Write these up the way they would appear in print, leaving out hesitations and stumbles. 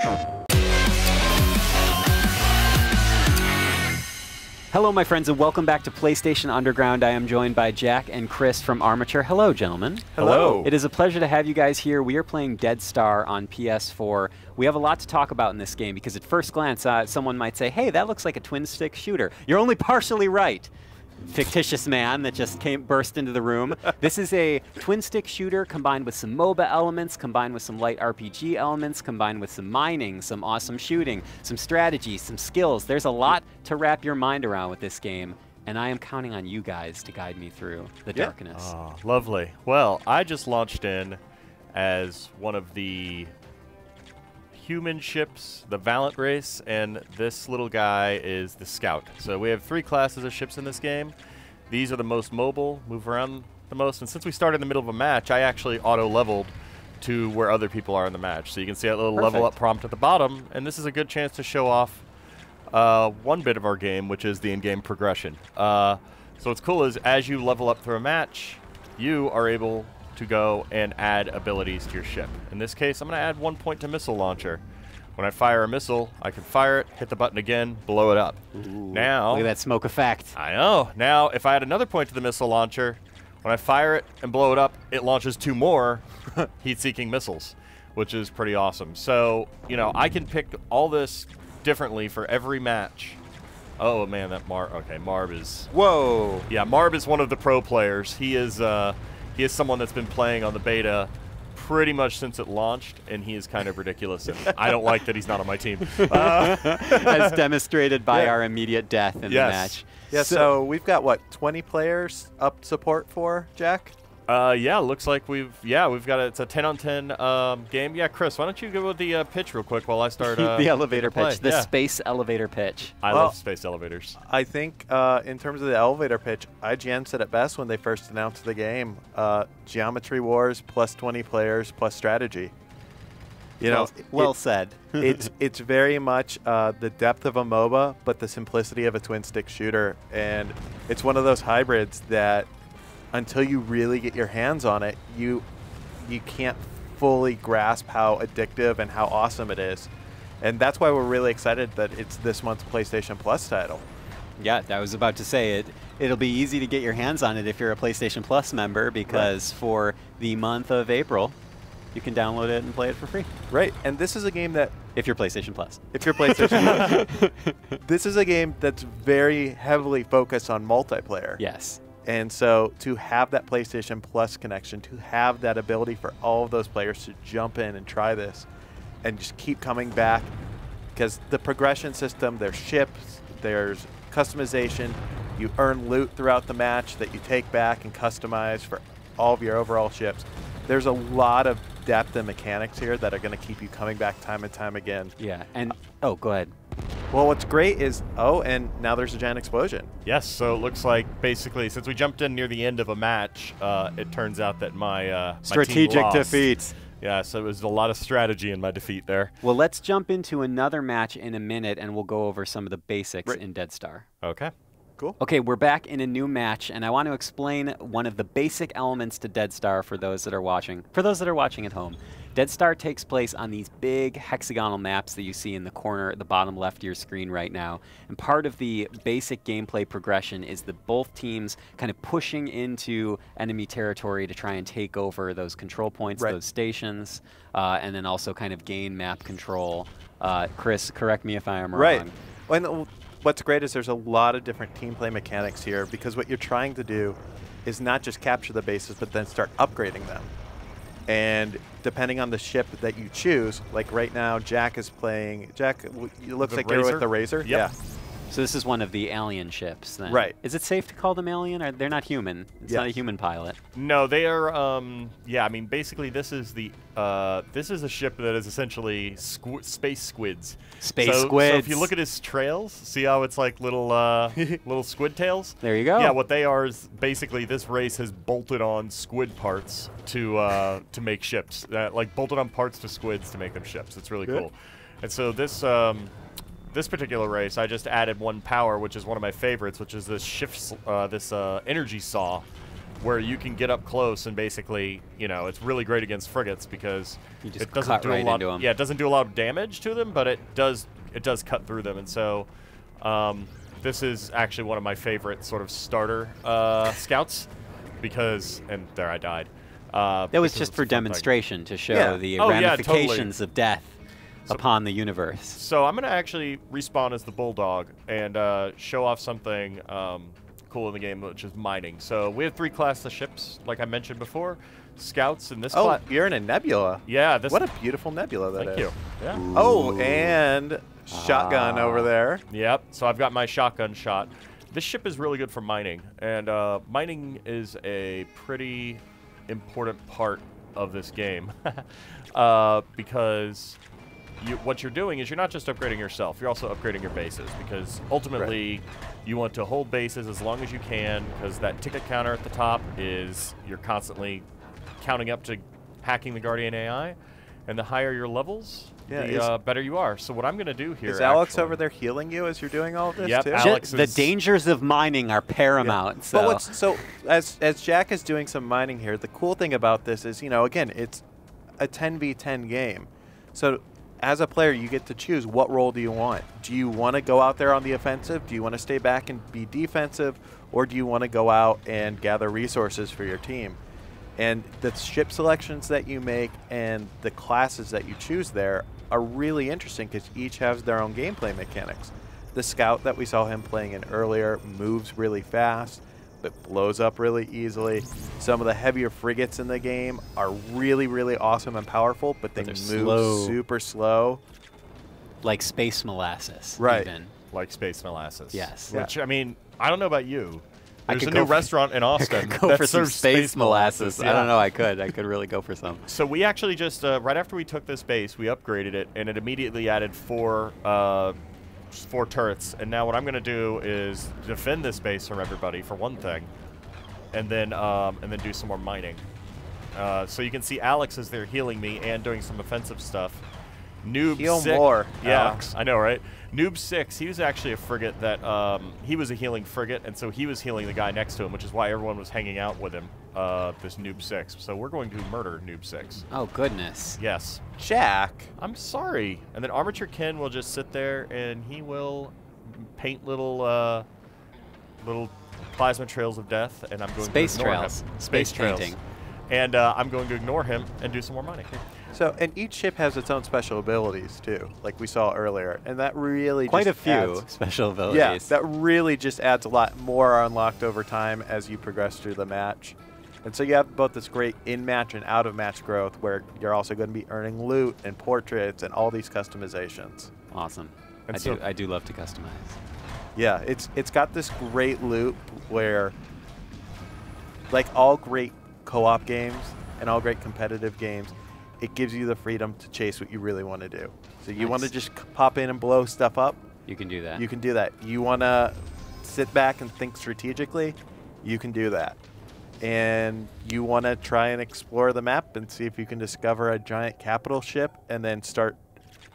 Hello, my friends, and welcome back to PlayStation Underground. I am joined by Jack and Chris from Armature. Hello, gentlemen. Hello. It is a pleasure to have you guys here. We are playing Dead Star on PS4. We have a lot to talk about in this game because at first glance, someone might say, hey, that looks like a twin-stick shooter. You're only partially right. Fictitious man that just burst into the room. This is a twin-stick shooter combined with some MOBA elements, combined with some light RPG elements, combined with some mining, some awesome shooting, some strategy, some skills. There's a lot to wrap your mind around with this game, and I am counting on you guys to guide me through the darkness. Oh, lovely. Well, I just launched in as one of the human ships, the Valiant race, and this little guy is the Scout. So we have 3 classes of ships in this game. These are the most mobile, move around the most, and since we started in the middle of a match, I actually auto-leveled to where other people are in the match. So you can see that little level up prompt at the bottom, and this is a good chance to show off one bit of our game, which is the in-game progression. So what's cool is as you level up through a match, you are able to go and add abilities to your ship. In this case, I'm going to add 1 point to missile launcher. When I fire a missile, I can fire it, hit the button again, blow it up. Ooh, now, look at that smoke effect. I know. Now, if I add another point to the missile launcher, when I fire it and blow it up, it launches 2 more heat-seeking missiles, which is pretty awesome. So, you know, I can pick all this differently for every match. Oh, man, that Marb is... Whoa. Yeah, Marb is one of the pro players. He is someone that's been playing on the beta pretty much since it launched, and he is kind of ridiculous. And I don't like that he's not on my team. As demonstrated by our immediate death in the match. Yeah, so we've got, what, 20 players up support for, Jack? Yeah, looks like we've got it's a 10-on-10 game. Yeah, Chris, why don't you go with the pitch real quick while I start the elevator pitch, the yeah. space elevator pitch. I love space elevators. I think in terms of the elevator pitch, IGN said it best when they first announced the game. Geometry Wars plus 20 players plus strategy. You know, well said. it's very much the depth of a MOBA, but the simplicity of a twin-stick shooter, and it's one of those hybrids that until you really get your hands on it, you can't fully grasp how addictive and how awesome it is. And that's why we're really excited that it's this month's PlayStation Plus title. Yeah, I was about to say it'll be easy to get your hands on it if you're a PlayStation Plus member, because for the month of April, you can download it and play it for free. Right, and this is a game that... If you're PlayStation Plus. If you're PlayStation Plus. This is a game that's very heavily focused on multiplayer. Yes. And so to have that PlayStation Plus connection, to have that ability for all of those players to jump in and try this and just keep coming back, because the progression system, there's ships, there's customization, you earn loot throughout the match that you take back and customize for all of your overall ships. There's a lot of depth and mechanics here that are going to keep you coming back time and time again. Yeah, and oh, go ahead. Well, what's great is, and now there's a giant explosion. Yes, so it looks like basically since we jumped in near the end of a match, it turns out that my strategic team lost. defeat. Yeah, so it was a lot of strategy in my defeat there. Well, let's jump into another match in a minute, and we'll go over some of the basics in Dead Star. Okay. Cool. Okay, we're back in a new match, and I want to explain one of the basic elements to Dead Star for those that are watching. For those that are watching at home, Dead Star takes place on these big hexagonal maps that you see in the corner at the bottom left of your screen right now. And part of the basic gameplay progression is that both teams kind of pushing into enemy territory to try and take over those control points, those stations, and then also kind of gain map control. Chris, correct me if I am wrong. Right. And what's great is there's a lot of different team play mechanics here, because what you're trying to do is not just capture the bases, but then start upgrading them. And depending on the ship that you choose, like right now, Jack is playing. Jack, it looks like you're with the Razor. Yep. Yeah. So this is one of the alien ships, then. Right. Is it safe to call them alien? Or they're not human. It's not a human pilot. No, they are. Yeah, I mean, basically, this is a ship that is essentially space squids. Space squids. So if you look at his trails, see how it's like little little squid tails? There you go. Yeah, what they are is basically this race has bolted on squid parts to make ships. Like bolted on parts to squids to make them ships. It's really cool. And so this. This particular race, I just added one power, which is one of my favorites, which is this energy saw where you can get up close and basically, it's really great against frigates because You just it doesn't cut do right a lot. into 'em. Yeah, it doesn't do a lot of damage to them, but it does cut through them. And so, this is actually one of my favorite sort of starter scouts because, and there I died. That was because just it's for a fun thing. demonstration to show Yeah. the Oh, yeah, ramifications of death upon the universe. So I'm going to actually respawn as the Bulldog and show off something cool in the game, which is mining. So we have 3 classes of ships, like I mentioned before. Scouts in this Oh, class. you're in a nebula. Yeah, this. What a beautiful nebula that is. Thank you. Yeah. Oh, and shotgun over there. Yep. So I've got my shotgun shot. This ship is really good for mining, and mining is a pretty important part of this game because what you're doing is you're not just upgrading yourself, you're also upgrading your bases because ultimately you want to hold bases as long as you can because that ticket counter at the top is you're constantly counting up to hacking the Guardian AI, and the higher your levels, the better you are. So what I'm going to do here Is Alex actually, over there healing you as you're doing all of this Yep, too? Alex The is- dangers of mining are paramount. So. But as Jack is doing some mining here, the cool thing about this is, again, it's a 10v10 game. So as a player, you get to choose what role do you want. Do you want to go out there on the offensive? Do you want to stay back and be defensive? Or do you want to go out and gather resources for your team? And the ship selections that you make and the classes that you choose there are really interesting because each has their own gameplay mechanics. The Scout that we saw him playing in earlier moves really fast, but blows up really easily. Some of the heavier frigates in the game are really, really awesome and powerful, but they they're move slow. super slow. Like space molasses. Right. Even. like Space Molasses. Yes. Which, I mean, I don't know about you. I There's could a new go for- restaurant in Austin Go that for some serves space molasses. I yeah. don't know. I could really go for some. So we actually just, right after we took this base, we upgraded it, and it immediately added 4 turrets. And now what I'm going to do is defend this base from everybody, for one thing, and then do some more mining. So you can see Alex is there healing me and doing some offensive stuff. Noob Heal 6, more, yeah, Alex. I know, right? Noob 6, he was actually a frigate that, he was a healing frigate, and so he was healing the guy next to him, which is why everyone was hanging out with him, this Noob 6. So we're going to murder Noob 6. Oh, goodness. Yes. Jack. I'm sorry. And then Armature Ken will just sit there, and he will paint little plasma trails of death, and I'm going Space to ignore trails. him. Space trails. painting. And I'm going to ignore him and do some more mining. So, and each ship has its own special abilities too, like we saw earlier, and that really Quite a just few adds- special abilities. Yeah, that really just adds a lot more are unlocked over time as you progress through the match. And so you have both this great in-match and out-of-match growth where you're also going to be earning loot and portraits and all these customizations. Awesome. And I do love to customize. Yeah, it's got this great loop where, like all great co-op games and all great competitive games, it gives you the freedom to chase what you really want to do. So you want to Nice. just pop in and blow stuff up, You can do that. you can do that. You want to sit back and think strategically, you can do that. And you want to try and explore the map and see if you can discover a giant capital ship and then start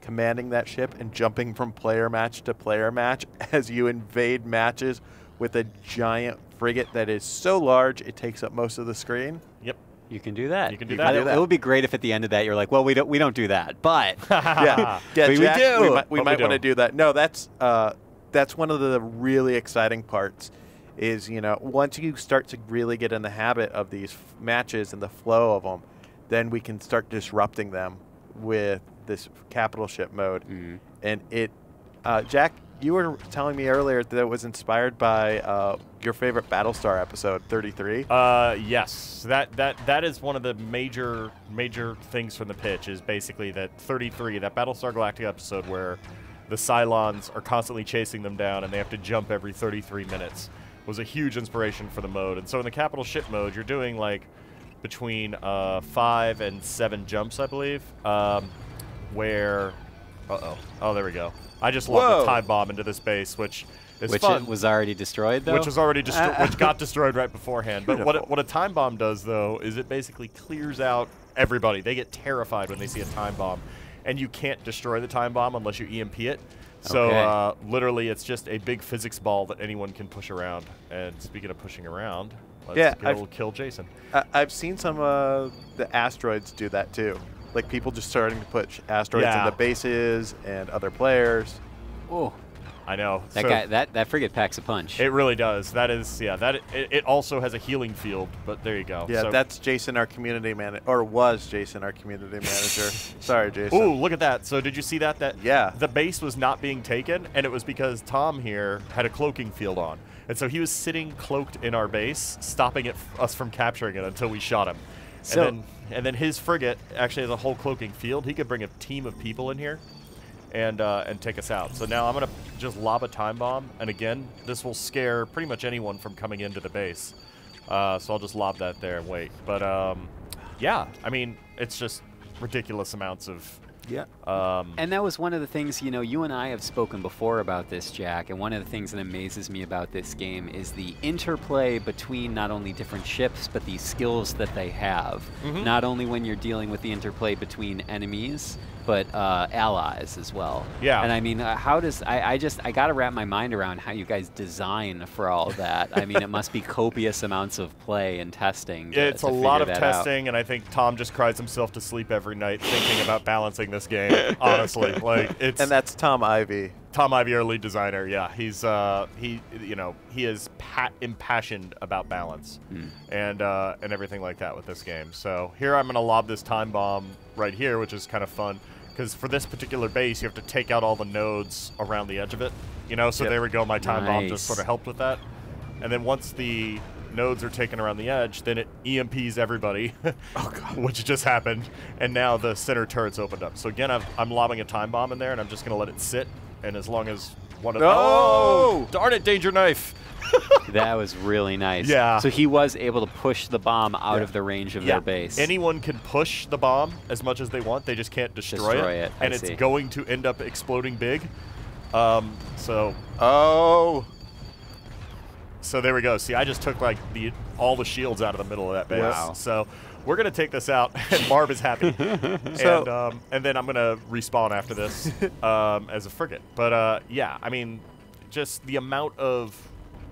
commanding that ship and jumping from player match to player match as you invade matches with a giant frigate that is so large it takes up most of the screen. Yep. You can do that. You can do that. It would be great if at the end of that you're like, well, we don't do that, but Yeah, We Jack, do. We But might we want to don't. do that. No, that's one of the really exciting parts. Is once you start to really get in the habit of these matches and the flow of them, then we can start disrupting them with this capital ship mode. Mhm. And it, Jack, you were telling me earlier that it was inspired by your favorite Battlestar episode 33. Yes, that is one of the major things from the pitch is basically that 33, that Battlestar Galactica episode where the Cylons are constantly chasing them down and they have to jump every 33 minutes was a huge inspiration for the mode. And so in the capital ship mode, you're doing like between 5 and 7 jumps, I believe, where, oh, there we go. I just lobbed a time bomb into this base, which is fun. it was already destroyed though. Which was already which got destroyed right beforehand. But Beautiful. what a time bomb does, though, is it basically clears out everybody. They get terrified when they see a time bomb, and you can't destroy the time bomb unless you EMP it. So Okay. literally, it's just a big physics ball that anyone can push around. And speaking of pushing around, Let's go kill Jason. I've seen some of the asteroids do that too. Like people just starting to put asteroids into bases and other players. Oh, I know. That guy, that frigate packs a punch. It really does. That is, it also has a healing field, but there you go. Yeah, so that's Jason, our community manager, or was Jason, our community manager. Sorry, Jason. Ooh, look at that. So did you see that? Yeah. The base was not being taken, and it was because Tom here had a cloaking field on. And so he was sitting cloaked in our base, stopping us from capturing it until we shot him. So, and then his frigate actually has a whole cloaking field. He could bring a team of people in here and take us out. So now I'm going to just lob a time bomb, and again, this will scare pretty much anyone from coming into the base. So I'll just lob that there and wait. But yeah, I mean, it's just ridiculous amounts of... Yeah. And that was one of the things, you know, you and I have spoken before about this, Jack, and one of the things that amazes me about this game is the interplay between not only different ships, but the skills that they have. Not only when you're dealing with the interplay between enemies, but allies as well. Yeah. And I mean, how does, I got to wrap my mind around how you guys design for all of that. I mean, it must be copious amounts of play and testing. It's a lot of testing, and I think Tom just cries himself to sleep every night thinking about balancing this game, honestly. Like, it's... And that's Tom Ivy. Tom Ivy, our lead designer, yeah. He's, he is impassioned about balance and everything like that with this game. So here I'm going to lob this time bomb right here, which is kind of fun. Because for this particular base, you have to take out all the nodes around the edge of it. You know, so there we go. My time bomb just sort of helped with that. And then once the nodes are taken around the edge, then it EMPs everybody, which just happened. And now the center turret's opened up. So again, I'm lobbing a time bomb in there, and I'm just going to let it sit. And as long as one of them... Oh! Darn it, danger knife! That was really nice. Yeah. So he was able to push the bomb out of the range of their base. Anyone can push the bomb as much as they want. They just can't destroy it. And it's going to end up exploding big. So... Oh! So there we go. See, I just took like all the shields out of the middle of that base. Wow. So we're going to take this out, and Marv is happy. And then I'm going to respawn after this as a frigate. But yeah, I mean, just the amount of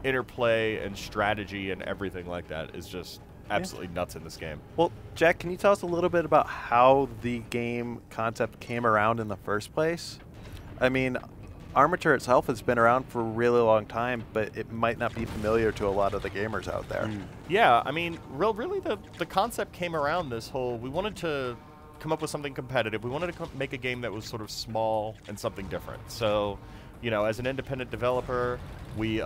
interplay and strategy and everything like that is just absolutely nuts in this game. Well, Jack, can you tell us a little bit about how the game concept came around in the first place? I mean, Armature itself has been around for a really long time, but it might not be familiar to a lot of the gamers out there. Yeah, I mean, really the concept came around this whole, we wanted to come up with something competitive. We wanted to make a game that was sort of small and something different. So, you know, as an independent developer, we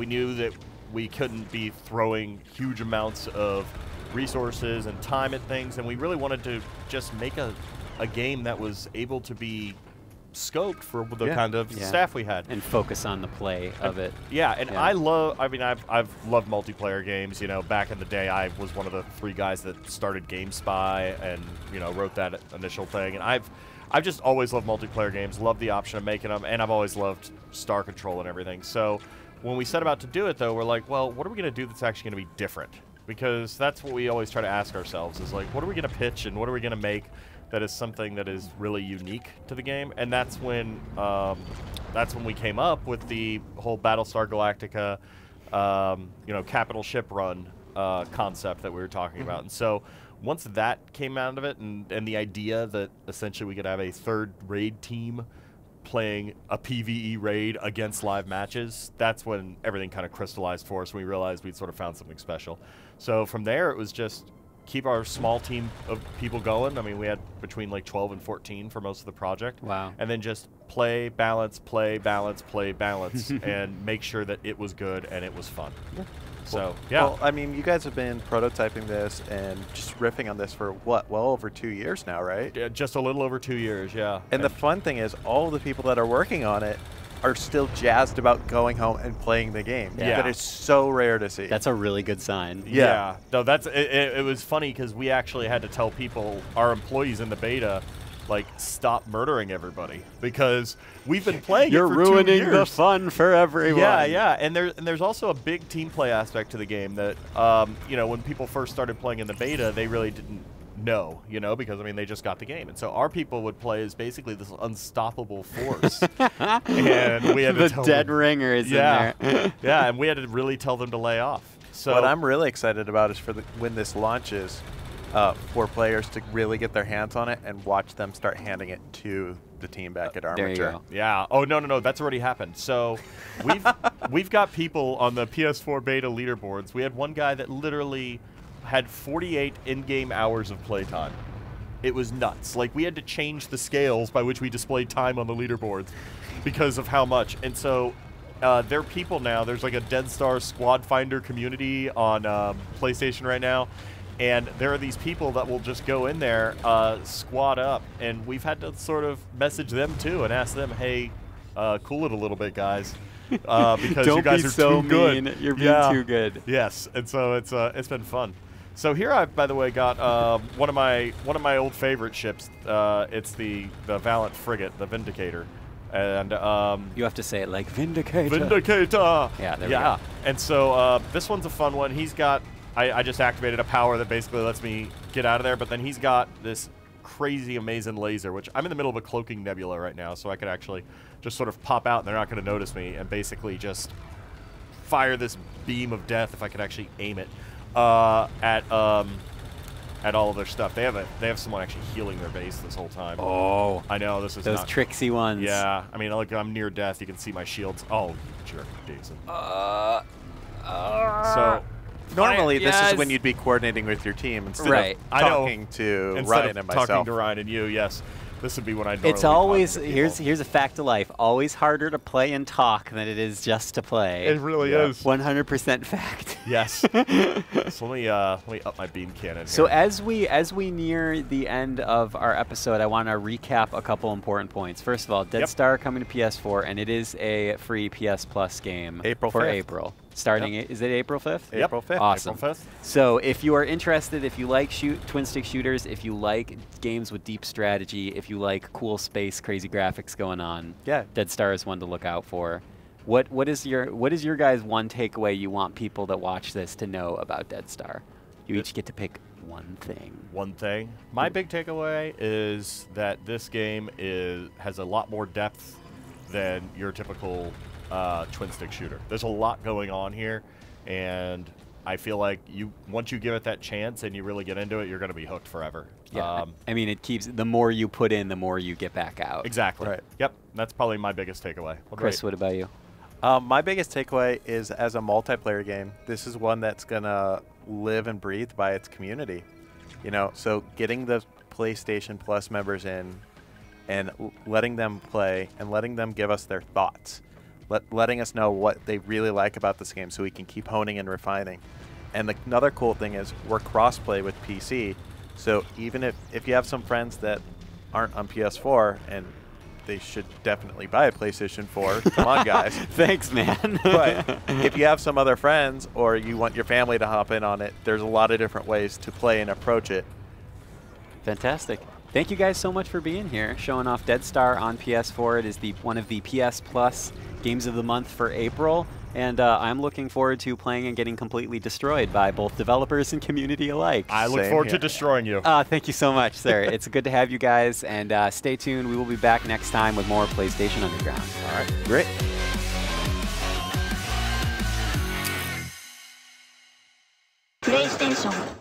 knew that we couldn't be throwing huge amounts of resources and time at things, and we really wanted to just make a game that was able to be scoped for the kind of staff we had and focus on the play of it. Yeah, and I mean, I've loved multiplayer games. You know, back in the day, I was one of the 3 guys that started GameSpy and, you know, wrote that initial thing. And I've just always loved multiplayer games, loved the option of making them, and I've always loved Star Control and everything. So when we set about to do it, though, we're like, well, what are we going to do that's actually going to be different? Because that's what we always try to ask ourselves is like, what are we going to pitch and what are we going to make that is something that is really unique to the game? And that's when we came up with the whole Battlestar Galactica, you know, capital ship run concept that we were talking about. And so once that came out of it, and the idea that essentially we could have a 3rd raid team playing a PvE raid against live matches, that's when everything kind of crystallized for us, and we realized we'd sort of found something special. So from there, it was just keep our small team of people going. I mean, we had between like 12 and 14 for most of the project. Wow. And then just play, balance, play, balance, play, balance, and make sure that it was good and it was fun. So, yeah. Well, I mean, you guys have been prototyping this and just riffing on this for, what, well over 2 years now, right? Yeah, just a little over 2 years, yeah. And the fun thing is all the people that are working on it are still jazzed about going home and playing the game. Yeah. That is so rare to see. That's a really good sign. Yeah. No, that's it was funny because we actually had to tell people, our employees in the beta, like, stop murdering everybody because we've been playing You're it for ruining 2 years. the fun for everyone. Yeah, and there's also a big team play aspect to the game that you know, when people first started playing in the beta, they really didn't know, you know, because I mean they just got the game, and so our people would play as basically this unstoppable force, and we had to the tell dead them, ringer is yeah, in there. yeah, and we had to really tell them to lay off. So what I'm really excited about is for when this launches, for players to really get their hands on it and watch them start handing it to the team back at Armature. There you go. yeah. Oh no, that's already happened. So we've got people on the PS4 beta leaderboards. We had one guy that literally had 48 in-game hours of playtime. It was nuts. Like, we had to change the scales by which we displayed time on the leaderboards because of how much. And so there are people now. There's like a Dead Star Squad Finder community on PlayStation right now. And there are these people that will just go in there, squad up. And we've had to sort of message them, too, and ask them, hey, cool it a little bit, guys. Because Don't you guys be are so too good. mean. You're being too good. Yes, and so it's been fun. So here I've, by the way, got one of my old favorite ships. It's the Valiant frigate, the Vindicator, and You have to say it like Vindicator. Vindicator. Yeah, there we go. And so this one's a fun one. He's got I just activated a power that basically lets me get out of there, but then he's got this crazy amazing laser, which I'm in the middle of a cloaking nebula right now, so I could actually just sort of pop out and they're not going to notice me, and basically just fire this beam of death if I could actually aim it at all of their stuff. They have someone actually healing their base this whole time. Oh, I know, this is those not, tricksy ones. yeah, I mean, like, I'm near death. You can see my shields. Oh, jerk, Jason. So Normally, this Yes. is when you'd be coordinating with your team instead Right. of I know. talking to instead Ryan of and myself. talking to Ryan and you, yes, this would be when I normally It's be always talking to here's a fact of life. Always harder to play and talk than it is just to play. It really Yeah. is. 100% fact. Yes. So let me up my beam cannon. So here. as we near the end of our episode, I want to recap a couple important points. First of all, Dead Yep. Star coming to PS4, and it is a free PS Plus game April for 5th. April. Starting, is it April 5th? Yep. April 5th. Awesome. April 5th. So if you are interested, if you like twin stick shooters, if you like games with deep strategy, if you like cool space, crazy graphics going on, Yeah. Dead Star is one to look out for. What is your guys' one takeaway you want people that watch this to know about Dead Star? You each get to pick one thing. One thing. My big takeaway is that this game has a lot more depth than your typical twin stick shooter. There's a lot going on here, and I feel like once you give it that chance and you really get into it, you're going to be hooked forever. Yeah, I mean, it keeps the more you put in, the more you get back out. Exactly. Right. Yep. That's probably my biggest takeaway. Chris, what about you? My biggest takeaway is, as a multiplayer game, this is one that's going to live and breathe by its community. You know, so getting the PlayStation Plus members in and letting them play and letting them give us their thoughts. Letting us know what they really like about this game so we can keep honing and refining. And another cool thing is we're cross-play with PC, so even if you have some friends that aren't on PS4, and they should definitely buy a PlayStation 4, come on guys. Thanks, man. But if you have some other friends or you want your family to hop in on it, there's a lot of different ways to play and approach it. Fantastic. Thank you guys so much for being here, showing off Dead Star on PS4. It is one of the PS Plus Games of the Month for April, and I'm looking forward to playing and getting completely destroyed by both developers and community alike. I look Same forward here. to destroying you. Thank you so much, sir. It's good to have you guys, and stay tuned. We will be back next time with more PlayStation Underground. All right. Great. PlayStation